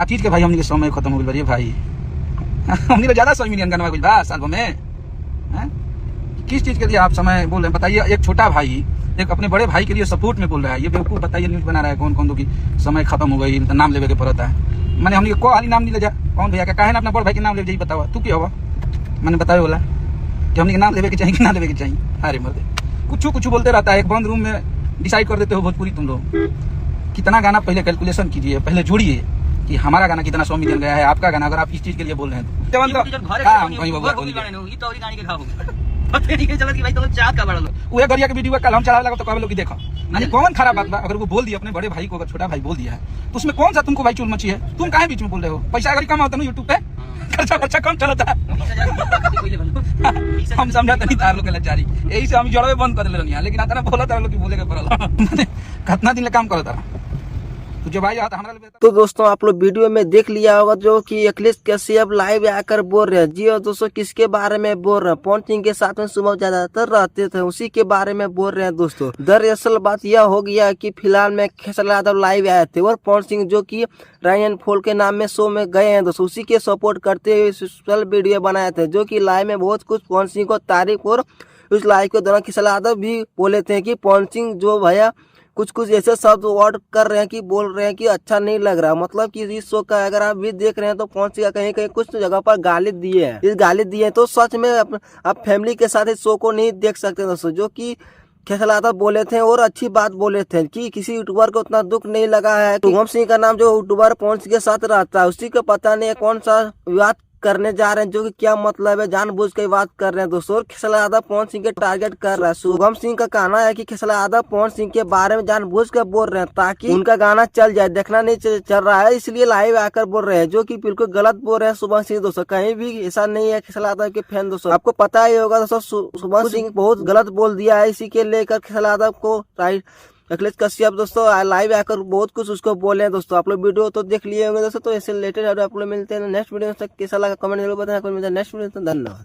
चीज के भाई हमने के समय खत्म हो गई भाई। हमने को ज्यादा 100 मिलियन गनवा गई बा साल में हैं? किस चीज के लिए आप समय बोल रहे हैं बताइए। एक छोटा भाई एक अपने बड़े भाई के लिए सपोर्ट में बोल रहा है, ये बेवकूफ बताइए न्यूज बना रहा है कौन कौन दो की समय खत्म हो गई नाम लेवे के पड़ता है। मैंने हमने को हाली नाम नहीं ले जा कौन भैया का ना अपना बड़े भाई के नाम ले जाइए बताओ तू क्या हुआ मैंने बताया बोला कि हमने नाम लेवे के चाहिए कि ना लेवे के चाहिए। अरे मर्दे कुछ बोलते रहता है। एक बंद रूम में डिसाइड कर देते हो भोजपुरी तुम लोग। कितना गाना पहले कैलकुलेशन कीजिए, पहले जोड़िए कि हमारा गाना कितना 100 मिलियन गया है, आपका गाना अगर आप इस चीज के लिए बोल रहे हैं तो वही गरिया के वीडियो कल हम चढ़ा लगा तो कहे लोग देखो यानी कौन खराब बात बा। अगर वो बोल दिया अपने बड़े भाई को, अगर छोटा भाई बोल दिया है तो उसमें कौन सा तुमको भाई चुल मची है? तुम काहे बीच में बोल रहे हो? पैसा अगर कम होता ना यूट्यूब पे खर्चा कम चलता है। हम समझाते नहीं तार लोग लाचारी, यही से हम जड़वे बंद कर ले लेकिन आता ना बोला तार लोग की बोले के पड़ल। कितना दिन काम करो तारा तुझे भाई आता हमारा। तो दोस्तों आप लोग वीडियो में देख लिया होगा जो कि अखिलेश कश्यप लाइव आकर बोल रहे हैं। जी और दोस्तों किसके बारे में बोल रहे हैं? पवन सिंह के साथ में सुबह ज्यादातर रहते थे उसी के बारे में बोल रहे हैं दोस्तों। दरअसल बात यह हो गया कि फिलहाल में खेसला यादव लाइव आए थे और पवन सिंह जो कि रायन फोल के नाम में शो में गए हैं दोस्तों, उसी के सपोर्ट करते हुए स्पेशल वीडियो बनाए थे जो कि लाइव में बहुत कुछ पवन सिंह को तारीफ और उस लाइव के दौरान खेसला यादव भी बोले थे कि पवन सिंह जो भैया कुछ ऐसे शब्द वर्ड कर रहे हैं कि बोल रहे हैं कि अच्छा नहीं लग रहा। मतलब कि इस शो का अगर आप भी देख रहे हैं तो पवन सिंह कहीं कहीं कुछ जगह पर गाली दिए हैं। इस गाली दिए तो सच में आप फैमिली के साथ इस शो को नहीं देख सकते दोस्तों। जो कि खेसला यादव बोले थे और अच्छी बात बोले थे कि किसी यूट्यूबर को उतना दुख नहीं लगा है। शुभम सिंह का नाम जो यूट्यूबर पवन सिंह के साथ रहता है उसी को पता नहीं है कौन सा विवाद करने जा रहे हैं जो कि क्या मतलब है, जानबूझ के बात कर रहे हैं दोस्तों। खेसला यादव पवन सिंह के टारगेट कर रहा है। शुभम सिंह का कहना है कि खेसला यादव पवन सिंह के बारे में जानबूझ के बोल रहे हैं ताकि उनका गाना चल जाए, देखना नहीं चल रहा है इसलिए लाइव आकर बोल रहे हैं जो कि बिल्कुल गलत बोल रहे हैं शुभम सिंह दोस्तों। कहीं भी ऐसा नहीं है खेसला यादव के फैन दोस्तों, आपको पता ही होगा दोस्तों शुभम सिंह बहुत गलत बोल दिया है। इसी के लेकर खेसला यादव को अखिलेश कश्यप दोस्तों लाइव आकर बहुत कुछ उसको बोले हैं दोस्तों। आप लोग वीडियो तो देख लिए होंगे दोस्तों। तो ऐसे रिलेटेड आप लोग मिलते हैं नेक्स्ट वीडियो में। कैसा लगा कमेंट जरूर बताना। नेक्स्ट वीडियो धन्यवाद।